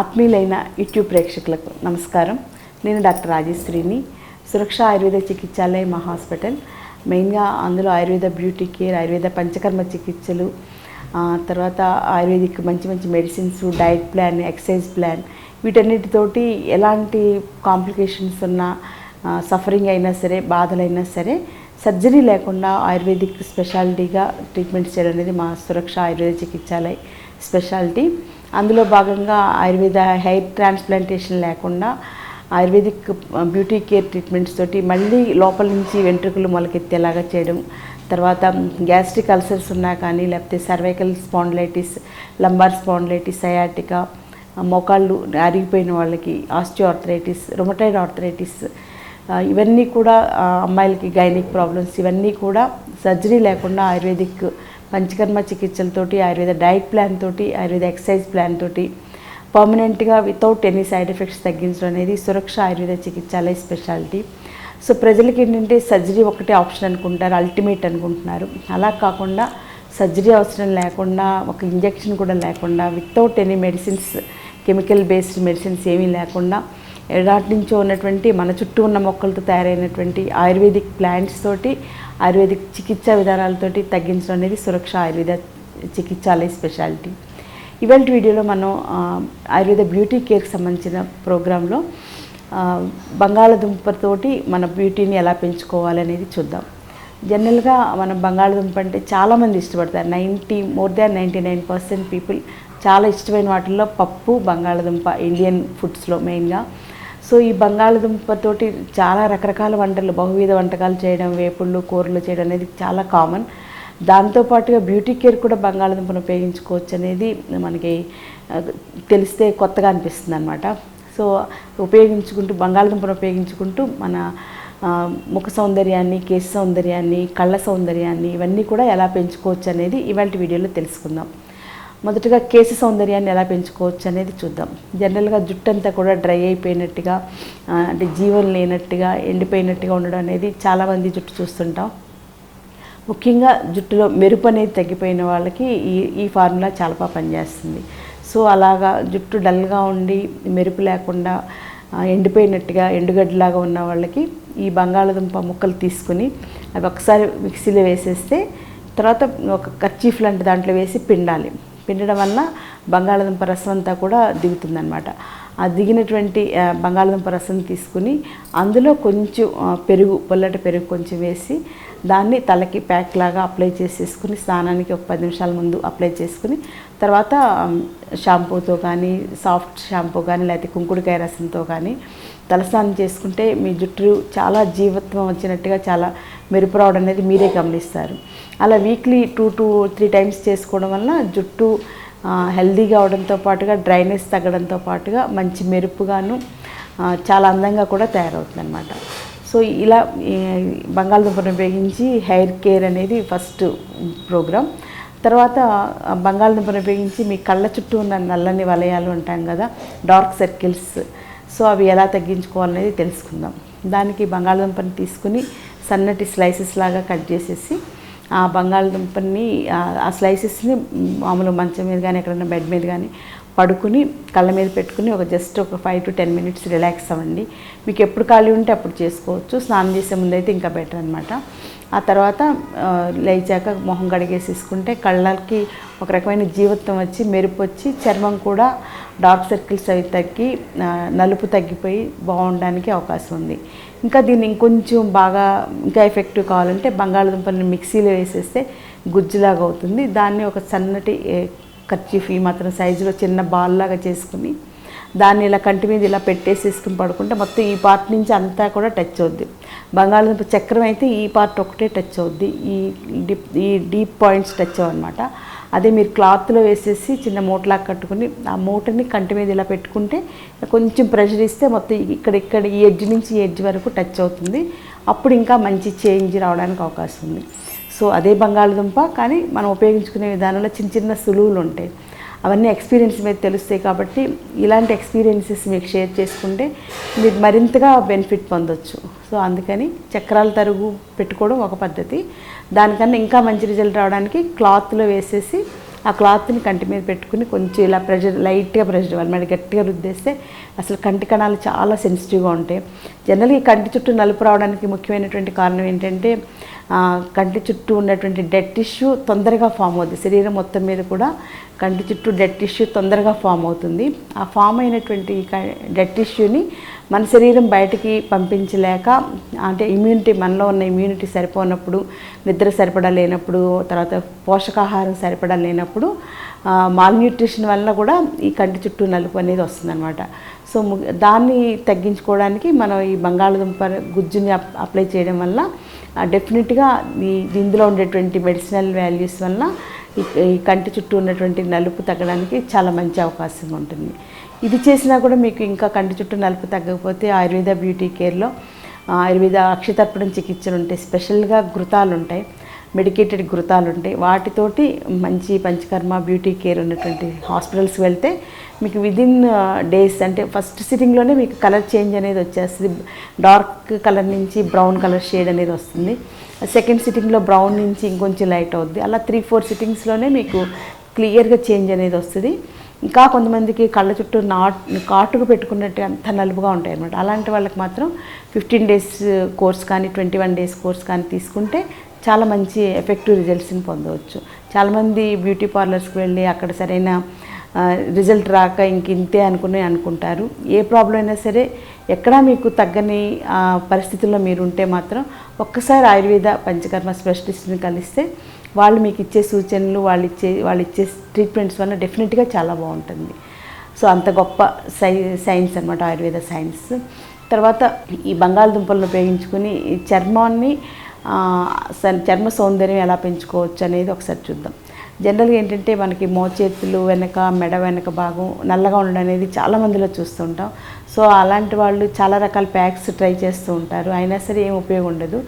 ఆత్మీయులైన YouTube ప్రేక్షకులకు నమస్కారం. నేను డాక్టర్ రాజేశ్వరిని. సురక్ష ఆయుర్వేద చికిత్సాలయ మా హాస్పిటల్. మెయిన్గా అందులో ఆయుర్వేద బ్యూటీ కేర్, ఆయుర్వేద పంచకర్మ చికిత్సలు, తర్వాత ఆయుర్వేదిక్ మంచి మంచి medicines, diet plan, exercise plan, వీటన్నిటితోటి ఎలాంటి కాంప్లికేషన్స్ ఉన్నా, సఫరింగ్ అయినా సరే, బాధలైనా సరే సర్జరీ లేకుండా ఆయుర్వేదిక్ స్పెషాలిటీగా ట్రీట్మెంట్ చేయడం అనేది మా సురక్ష ఆయుర్వేద చికిత్సాలయ స్పెషాలిటీ. అందులో భాగంగా ఆయుర్వేద హెయిర్ ట్రాన్స్ప్లాంటేషన్ లేకుండా ఆయుర్వేదిక్ బ్యూటీ కేర్ ట్రీట్మెంట్స్ తోటి మళ్ళీ లోపల నుంచి వెంట్రుకలు మొలకెత్తేలాగా చేయడం, తర్వాత గ్యాస్ట్రిక్ అల్సర్స్ ఉన్నా కానీ, లేకపోతే cervical spondylitis, lumbar spondylitis, sciatica, మోకాళ్ళు అరిగిపోయిన వాళ్ళకి ఆస్టియోఆర్థరైటిస్, రొమటైడ్ ఆర్థరైటిస్, ఇవన్నీ కూడా అమ్మాయిలకి గైనిక్ ప్రాబ్లమ్స్, ఇవన్నీ కూడా సర్జరీ లేకుండా ఆయుర్వేదిక్ పంచకర్మ చికిత్సలతోటి, ఆయుర్వేద డైట్ ప్లాన్ తోటి, ఆయుర్వేద ఎక్సర్సైజ్ ప్లాన్ తోటి పర్మనెంట్గా వితౌట్ ఎనీ సైడ్ ఎఫెక్ట్స్ తగ్గించడం అనేది సురక్ష ఆయుర్వేద చికిత్సాలయ స్పెషాలిటీ. సో ప్రజలకి ఏంటంటే సర్జరీ ఒకటే ఆప్షన్ అనుకుంటారు, అల్టిమేట్ అనుకుంటున్నారు. అలా కాకుండా సర్జరీ అవసరం లేకుండా, ఒక ఇంజెక్షన్ కూడా లేకుండా, without any medicines, chemical based medicines ఏమీ లేకుండా, ఎడాటి నుంచో ఉన్నటువంటి మన చుట్టూ ఉన్న మొక్కలతో తయారైనటువంటి ఆయుర్వేదిక్ ప్లాంట్స్ తోటి, ఆయుర్వేదిక్ చికిత్సా విధానాలతోటి తగ్గించడం అనేది సురక్ష ఆయుర్వేద చికిత్సాలయ స్పెషాలిటీ. ఇవాళ వీడియోలో మనం ఆయుర్వేద బ్యూటీ కేర్కి సంబంధించిన ప్రోగ్రాంలో బంగాళదుంపతోటి మన బ్యూటీని ఎలా పెంచుకోవాలి అనేది చూద్దాం. జనరల్గా మనం బంగాళదుంప అంటే చాలామంది ఇష్టపడతారు. మోర్ దాన్ 99% పీపుల్ చాలా ఇష్టమైన వాటిల్లో పప్పు, బంగాళదుంప ఇండియన్ ఫుడ్స్లో మెయిన్గా. సో ఈ బంగాళదుంపతోటి చాలా రకరకాల వంటలు, బహువిధ వంటకాలు చేయడం, వేపుళ్ళు, కూరలు చేయడం అనేది చాలా కామన్. దాంతోపాటుగా బ్యూటీ కేర్ కూడా బంగాళదుంపను ఉపయోగించుకోవచ్చు అనేది మనకి తెలిస్తే కొత్తగా అనిపిస్తుంది అనమాట. సో బంగాళదుంపను ఉపయోగించుకుంటూ మన ముఖ సౌందర్యాన్ని, కేశ సౌందర్యాన్ని, కళ్ళ సౌందర్యాన్ని, ఇవన్నీ కూడా ఎలా పెంచుకోవచ్చు అనేది ఇవాళ వీడియోలో తెలుసుకుందాం. మొదటగా కేశ సౌందర్యాన్ని ఎలా పెంచుకోవచ్చు అనేది చూద్దాం. జనరల్గా జుట్టు అంతా కూడా డ్రై అయిపోయినట్టుగా, అంటే జీవం లేనట్టుగా, ఎండిపోయినట్టుగా ఉండడం అనేది చాలామంది జుట్టు చూస్తుంటాం. ముఖ్యంగా జుట్టులో మెరుపు అనేది తగ్గిపోయిన వాళ్ళకి ఈ ఫార్ములా చాలా బాగా పనిచేస్తుంది. సో అలాగా జుట్టు డల్గా ఉండి మెరుపు లేకుండా ఎండిపోయినట్టుగా, ఎండుగడ్డలాగా ఉన్న వాళ్ళకి ఈ బంగాళదుంప ముక్కలు తీసుకుని అవి ఒకసారి మిక్సీలో వేసేస్తే, తర్వాత ఒక కర్చీఫ్ లాంటి దాంట్లో వేసి పిండడం వల్ల బంగాళదుంప రసం అంతా కూడా దిగుతుందనమాట. ఆ దిగినటువంటి బంగాళదుంప రసం తీసుకుని అందులో కొంచెం పొల్లటి పెరుగు కొంచెం వేసి దాన్ని తలకి ప్యాక్ లాగా అప్లై చేసేసుకుని, స్నానానికి ఒక 10 నిమిషాల ముందు అప్లై చేసుకుని, తర్వాత షాంపూతో కానీ, సాఫ్ట్ షాంపూ కానీ, లేకపోతే కుంకుడుకాయ రసంతో కానీ తలస్నానం చేసుకుంటే మీ జుట్టు చాలా జీవత్వం వచ్చినట్టుగా, చాలా మెరుపు రావడం అనేది మీరే గమనిస్తారు. అలా వీక్లీ 2 to 3 టైమ్స్ చేసుకోవడం వల్ల జుట్టు హెల్దీగా అవడంతో పాటుగా, డ్రైనెస్ తగ్గడంతో పాటుగా మంచి మెరుపుగాను, చాలా అందంగా కూడా తయారవుతుంది అనమాట. సో ఇలా బంగాళదుంపను ఉపయోగించి హెయిర్ కేర్ అనేది ఫస్ట్ ప్రోగ్రామ్. తర్వాత బంగాళదుంపను ఉపయోగించి మీ కళ్ళ చుట్టూ ఉన్న నల్లని వలయాలు ఉంటాం కదా, డార్క్ సర్కిల్స్, సో అవి ఎలా తగ్గించుకోవాలనేది తెలుసుకుందాం. దానికి బంగాళదుంపని తీసుకుని సన్నటి స్లైసెస్ లాగా కట్ చేసేసి, ఆ బంగాళదుంపని ఆ స్లైసెస్ని మామూలు మంచం మీద కానీ, ఎక్కడైనా బెడ్ మీద కానీ పడుకుని కళ్ళ మీద పెట్టుకుని జస్ట్ ఒక 5 to 10 minutes రిలాక్స్ అవ్వండి. మీకు ఎప్పుడు ఖాళీ ఉంటే అప్పుడు చేసుకోవచ్చు. స్నానం చేసే ముందు అయితే ఇంకా బెటర్ అనమాట. ఆ తర్వాత లేచాక మొహం కడిగేసేసుకుంటే కళ్ళకి ఒక రకమైన జీవత్వం వచ్చి, మెరుపు వచ్చి, చర్మం కూడా డార్క్ సర్కిల్స్ అవి తగ్గి, నలుపు తగ్గిపోయి బాగుండడానికి అవకాశం ఉంది. ఇంకా దీన్ని ఇంకొంచెం బాగా ఇంకా ఎఫెక్టివ్ కావాలంటే బంగాళదుంపని మిక్సీలో వేసేస్తే గుజ్జులాగా అవుతుంది. దాన్ని ఒక సన్నటి కర్చీఫ్ ఈ మాత్రం సైజులో చిన్న బాల్ లాగా చేసుకుని దాన్ని ఇలా కంటి మీద ఇలా పెట్టేసేసుకుని పడుకుంటే మొత్తం ఈ పార్ట్ నుంచి అంతా కూడా టచ్ అవుద్ది. బంగాళదుంప చక్రం అయితే ఈ పార్ట్ ఒకటే టచ్ అవుద్ది, ఈ డీప్ పాయింట్స్ టచ్ అవ్వనమాట. అదే మీరు క్లాత్లో వేసేసి చిన్న మూటలాగా కట్టుకుని ఆ మూటని కంటి మీద ఇలా పెట్టుకుంటే కొంచెం ప్రెషర్ ఇస్తే మొత్తం ఇక్కడ ఈ ఎడ్జ్ నుంచి ఈ ఎడ్జ్ వరకు టచ్ అవుతుంది. అప్పుడు ఇంకా మంచి చేంజ్ రావడానికి అవకాశం ఉంది. సో అదే బంగాళదుంప, కానీ మనం ఉపయోగించుకునే విధానంలో చిన్న చిన్న సులువులు ఉంటాయి. అవన్నీ ఎక్స్పీరియన్స్ మీద తెలుస్తాయి. కాబట్టి ఇలాంటి ఎక్స్పీరియన్సెస్ మీకు షేర్ చేసుకుంటే మీరు మరింతగా బెనిఫిట్ పొందొచ్చు. సో అందుకని చక్రాల తరుగు పెట్టుకోవడం ఒక పద్ధతి. దానికన్నా ఇంకా మంచి రిజల్ట్ రావడానికి క్లాత్లో వేసేసి ఆ క్లాత్ని కంటి మీద పెట్టుకుని కొంచెం ఇలా లైట్గా ప్రెషర్ ఇవ్వాలి. మరి గట్టిగా రుద్దేస్తే అసలు కంటి కణాలు చాలా సెన్సిటివ్గా ఉంటాయి. జనరల్గా ఈ కంటి చుట్టూ నలుపు రావడానికి ముఖ్యమైనటువంటి కారణం ఏంటంటే కంటి చుట్టూ ఉన్నటువంటి డెడ్ టిష్యూ తొందరగా ఫామ్ అవుతుంది. శరీరం మొత్తం మీద కూడా కంటి చుట్టూ డెడ్ టిష్యూ తొందరగా ఫామ్ అవుతుంది. ఆ ఫామ్ అయినటువంటి డెడ్ టిష్యూని మన శరీరం బయటికి పంపించలేక, అంటే ఇమ్యూనిటీ, మనలో ఉన్న ఇమ్యూనిటీ సరిపోనప్పుడు, నిద్ర సరిపడా లేనప్పుడు, తర్వాత పోషకాహారం సరిపడా లేనప్పుడు, మాల్న్యూట్రిషన్ వల్ల కూడా ఈ కంటి చుట్టూ నలుపు అనేది వస్తుందన్నమాట. సో దాన్ని తగ్గించుకోవడానికి మనం ఈ బంగాళదుంప గుజ్జుని అప్లై చేయడం వల్ల డెఫినెట్గా ఇందులో ఉండేటువంటి మెడిసినల్ వాల్యూస్ వల్ల ఈ కంటి చుట్టూ ఉన్నటువంటి నలుపు తగ్గడానికి చాలా మంచి అవకాశం ఉంటుంది. ఇది చేసినా కూడా మీకు ఇంకా కంటి చుట్టూ నలుపు తగ్గకపోతే ఆయుర్వేద బ్యూటీ కేర్లో ఆయుర్వేద అక్షతర్పణం చికిత్సలు ఉంటాయి. స్పెషల్గా ఘృతాలు ఉంటాయి, మెడికేటెడ్ ఘృతాలు ఉంటాయి. వాటితోటి మంచి పంచకర్మ బ్యూటీ కేర్ ఉన్నటువంటి హాస్పిటల్స్కి వెళ్తే మీకు విదిన్ డేస్, అంటే ఫస్ట్ సిట్టింగ్లోనే మీకు కలర్ చేంజ్ అనేది వచ్చేస్తుంది. డార్క్ కలర్ నుంచి బ్రౌన్ కలర్ షేడ్ అనేది వస్తుంది. సెకండ్ సిట్టింగ్లో బ్రౌన్ నుంచి ఇంకొంచెం లైట్ అవుద్ది. అలా 3-4 సిట్టింగ్స్లోనే మీకు క్లియర్గా చేంజ్ అనేది వస్తుంది. ఇంకా కొంతమందికి కళ్ళ చుట్టూ కాటుకు పెట్టుకున్నట్టు అంత నలుపుగా ఉంటాయి అన్నమాట. అలాంటి వాళ్ళకి మాత్రం 15 డేస్ కోర్స్ కానీ 21 డేస్ కోర్స్ కానీ తీసుకుంటే చాలా మంచి ఎఫెక్టివ్ రిజల్ట్స్ని పొందవచ్చు. చాలామంది బ్యూటీ పార్లర్స్కి వెళ్ళి అక్కడ సరైన రిజల్ట్ రాక ఇంతే అనుకుంటారు. ఏ ప్రాబ్లం అయినా సరే, ఎక్కడా మీకు తగ్గని పరిస్థితుల్లో మీరు ఉంటే మాత్రం ఒక్కసారి ఆయుర్వేద పంచకర్మ స్పెషలిస్ట్ని కలిస్తే వాళ్ళు మీకు ఇచ్చే సూచనలు, వాళ్ళు ఇచ్చే ట్రీట్మెంట్స్ వల్ల డెఫినెట్గా చాలా బాగుంటుంది. సో అంత గొప్ప సైన్స్ అన్నమాట ఆయుర్వేద సైన్స్. తర్వాత ఈ బంగాళదుంపలను ఉపయోగించుకుని ఈ చర్మ సౌందర్యం ఎలా పెంచుకోవచ్చు అనేది ఒకసారి చూద్దాం. జనరల్గా ఏంటంటే మనకి మోచేతులు వెనక, మెడ వెనక భాగం నల్లగా ఉండడం అనేది చాలా మందిలో చూస్తుంటాం. సో అలాంటి వాళ్ళు చాలా రకాల ప్యాక్స్ ట్రై చేస్తూ ఉంటారు, అయినా సరే ఏం ఉపయోగం ఉండదు.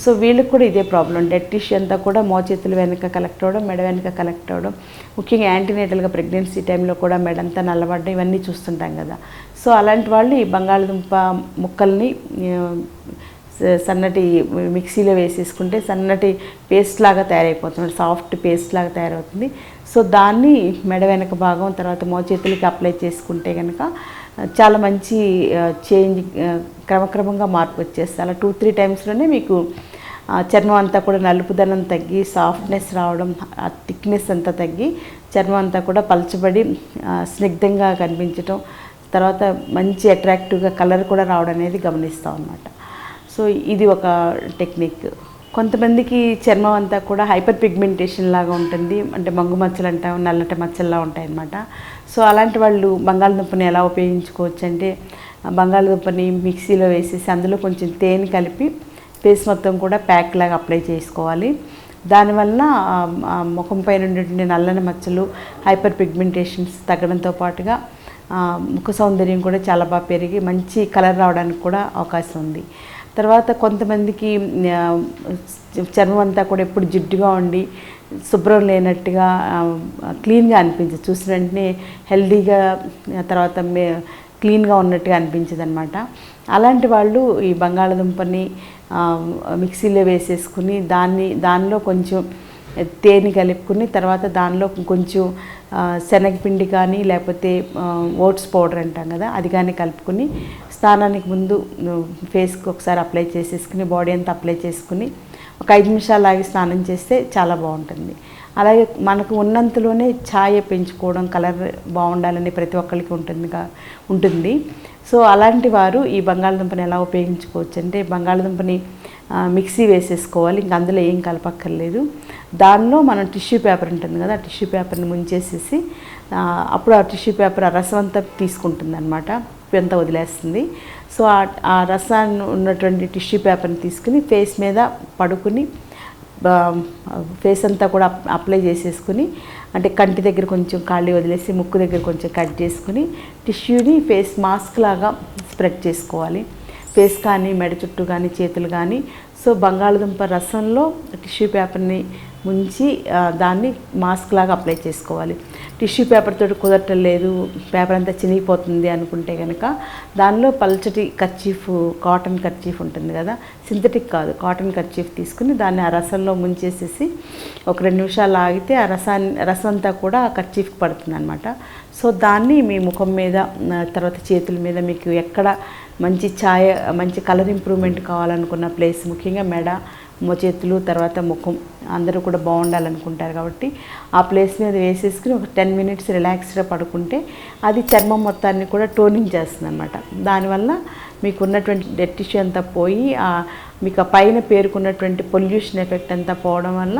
సో వీళ్ళకి కూడా ఇదే ప్రాబ్లం. డెడ్ టిష్యూ అంతా కూడా మోచేతులు వెనక కలెక్ట్ అవ్వడం, మెడ వెనక కలెక్ట్ అవ్వడం, ముఖ్యంగా యాంటీనేటల్గా ప్రెగ్నెన్సీ టైంలో కూడా మెడంతా నల్లబడ్డం, ఇవన్నీ చూస్తుంటాం కదా. సో అలాంటి వాళ్ళు ఈ బంగాళదుంప ముక్కల్ని సన్నటి మిక్సీలో వేసేసుకుంటే సన్నటి పేస్ట్ లాగా తయారైపోతుంది, సాఫ్ట్ పేస్ట్ లాగా తయారవుతుంది. సో దాన్ని మెడ వెనక భాగం, తర్వాత మోచేతులకి అప్లై చేసుకుంటే కనుక చాలా మంచి చేంజ్, క్రమక్రమంగా మార్పు వచ్చేస్తుంది. అలా 2-3 టైమ్స్లోనే మీకు చర్మం అంతా కూడా నలుపుదనం తగ్గి, సాఫ్ట్నెస్ రావడం, ఆ థిక్నెస్ అంతా తగ్గి, చర్మం అంతా కూడా పలచబడి స్నిగ్ధంగా కనిపించడం, తర్వాత మంచి అట్రాక్టివ్గా కలర్ కూడా రావడం అనేది గమనిస్తాం అన్నమాట. సో ఇది ఒక టెక్నిక్. కొంతమందికి చర్మం అంతా కూడా హైపర్ పిగ్మెంటేషన్ లాగా ఉంటుంది, అంటే మంగు మచ్చలు అంటాం, నల్లటి మచ్చల్లా ఉంటాయి అన్నమాట. సో అలాంటి వాళ్ళు బంగాళదుంపని ఎలా ఉపయోగించుకోవచ్చు అంటే, బంగాళదుంపని మిక్సీలో వేసేసి అందులో కొంచెం తేనె కలిపి ఫేస్ మొత్తం కూడా ప్యాక్ లాగా అప్లై చేసుకోవాలి. దానివల్ల ముఖం పైన ఉండేటువంటి నల్లని మచ్చలు, హైపర్ పిగ్మెంటేషన్స్ తగ్గడంతో పాటుగా ముఖ సౌందర్యం కూడా చాలా బాగా పెరిగి మంచి కలర్ రావడానికి కూడా అవకాశం ఉంది. తర్వాత కొంతమందికి చర్మం అంతా కూడా ఎప్పుడు జిడ్డుగా ఉండి శుభ్రం లేనట్టుగా, క్లీన్గా అనిపించదు, చూసిన వెంటనే హెల్దీగా, తర్వాత క్లీన్గా ఉన్నట్టుగా అనిపించదు అనమాట. అలాంటి వాళ్ళు ఈ బంగాళదుంపని మిక్సీలో వేసేసుకుని దానిలో కొంచెం తేనె కలుపుకుని, తర్వాత దానిలో కొంచెం శనగపిండి కానీ లేకపోతే ఓట్స్ పౌడర్ అంటాం కదా, అది కానీ కలుపుకుని స్నానానికి ముందు ఫేస్కి ఒకసారి అప్లై చేసేసుకుని, బాడీ అంతా అప్లై చేసుకుని ఒక 5 నిమిషాలు ఆగి స్నానం చేస్తే చాలా బాగుంటుంది. అలాగే మనకు ఉన్నంతలోనే ఛాయ పెంచుకోవడం, కలర్ బాగుండాలని ప్రతి ఒక్కరికి ఉంటుంది. సో అలాంటి వారు ఈ బంగాళదుంపని ఎలా ఉపయోగించుకోవచ్చు అంటే, బంగాళదుంపని మిక్సీ వేసేసుకోవాలి, ఇంక అందులో ఏం కలపక్కర్లేదు. దానిలో మనం టిష్యూ పేపర్ ఉంటుంది కదా, ఆ టిష్యూ పేపర్ని ముంచేసేసి అప్పుడు ఆ టిష్యూ పేపర్ ఆ రసం అంతా తీసుకుంటుంది అనమాట, అంతా వదిలేస్తుంది. సో ఆ రసాన్ని ఉన్నటువంటి టిష్యూ పేపర్ని తీసుకుని ఫేస్ మీద పడుకుని ఫేస్ అంతా కూడా అప్లై చేసేసుకుని, అంటే కంటి దగ్గర కొంచెం ఖాళీ వదిలేసి ముక్కు దగ్గర కొంచెం కట్ చేసుకుని టిష్యూని ఫేస్ మాస్క్ లాగా స్ప్రెడ్ చేసుకోవాలి, ఫేస్ కానీ మెడ చుట్టూ కానీ చేతులు కానీ. సో బంగాళదుంప రసంలో టిష్యూ పేపర్ని ముంచి దాన్ని మాస్క్ లాగా అప్లై చేసుకోవాలి. టిష్యూ పేపర్ తోటి కుదరటం లేదు, పేపర్ అంతా చినిగిపోతుంది అనుకుంటే కనుక దానిలో పల్చటి కర్చీఫ్, కాటన్ కర్చీఫ్ ఉంటుంది కదా, సింథటిక్ కాదు, కాటన్ కర్చీఫ్ తీసుకుని దాన్ని ఆ రసంలో ముంచేసేసి ఒక 2 నిమిషాలు ఆగితే ఆ రసం అంతా కూడా ఆ కర్చీఫ్కి పడుతుంది అనమాట. సో దాన్ని మీ ముఖం మీద, తర్వాత చేతుల మీద, మీకు ఎక్కడ మంచి కలర్ ఇంప్రూవ్మెంట్ కావాలనుకున్న ప్లేస్, ముఖ్యంగా మెడ, చేతులు, తర్వాత ముఖం అందరూ కూడా బాగుండాలనుకుంటారు కాబట్టి ఆ ప్లేస్ మీద వేసేసుకుని ఒక 10 మినిట్స్ రిలాక్స్డ్గా పడుకుంటే అది చర్మం మొత్తాన్ని కూడా టోనింగ్ చేస్తుంది అనమాట. దానివల్ల మీకు ఉన్నటువంటి డెడ్ టిష్యూ అంతా పోయి మీకు ఆ పైన పేరుకున్నటువంటి పొల్యూషన్ ఎఫెక్ట్ అంతా పోవడం వల్ల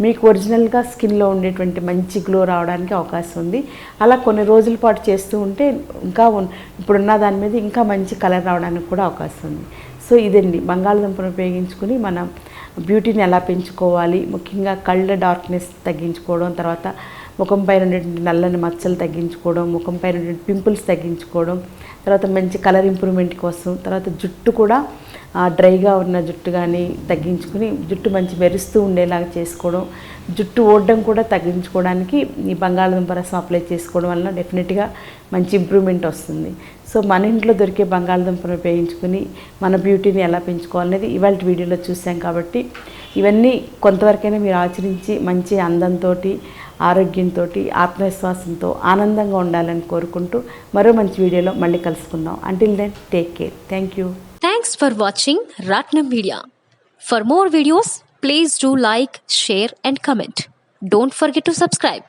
మీకు ఒరిజినల్గా స్కిన్లో ఉండేటువంటి మంచి గ్లో రావడానికి అవకాశం ఉంది. అలా కొన్ని రోజుల పాటు చేస్తూ ఉంటే ఇంకా ఇప్పుడున్న దాని మీద ఇంకా మంచి కలర్ రావడానికి కూడా అవకాశం ఉంది. సో ఇదండి, బంగాళదుంపను ఉపయోగించుకుని మనం బ్యూటీని ఎలా పెంచుకోవాలి, ముఖ్యంగా కళ్ళ డార్క్నెస్ తగ్గించుకోవడం, తర్వాత ముఖం పైన ఉండేటువంటి నల్లని మచ్చలు తగ్గించుకోవడం, ముఖం పైన ఉండేటువంటి పింపుల్స్ తగ్గించుకోవడం, తర్వాత మంచి కలర్ ఇంప్రూవ్మెంట్ కోసం, తర్వాత జుట్టు కూడా డ్రైగా ఉన్న జుట్టు కానీ తగ్గించుకుని జుట్టు మంచి మెరుస్తూ ఉండేలాగా చేసుకోవడం, జుట్టు ఓడడం కూడా తగ్గించుకోవడానికి ఈ బంగాళదుంప రసం అప్లై చేసుకోవడం వల్ల డెఫినెట్గా మంచి ఇంప్రూవ్మెంట్ వస్తుంది. సో మన ఇంట్లో దొరికే బంగాళదుంపను ఉపయోగించుకుని మన బ్యూటీని ఎలా పెంచుకోవాలనేది ఇవాళ వీడియోలో చూసాం. కాబట్టి ఇవన్నీ కొంతవరకైనా మీరు ఆచరించి మంచి అందంతో, ఆరోగ్యంతో, ఆత్మవిశ్వాసంతో ఆనందంగా ఉండాలని కోరుకుంటూ మరో మంచి వీడియోలో మళ్ళీ కలుసుకుందాం. Until then take care. Thank you. Thanks for watching Raatnam Media. For more videos, please do like, share and comment. Don't forget to subscribe.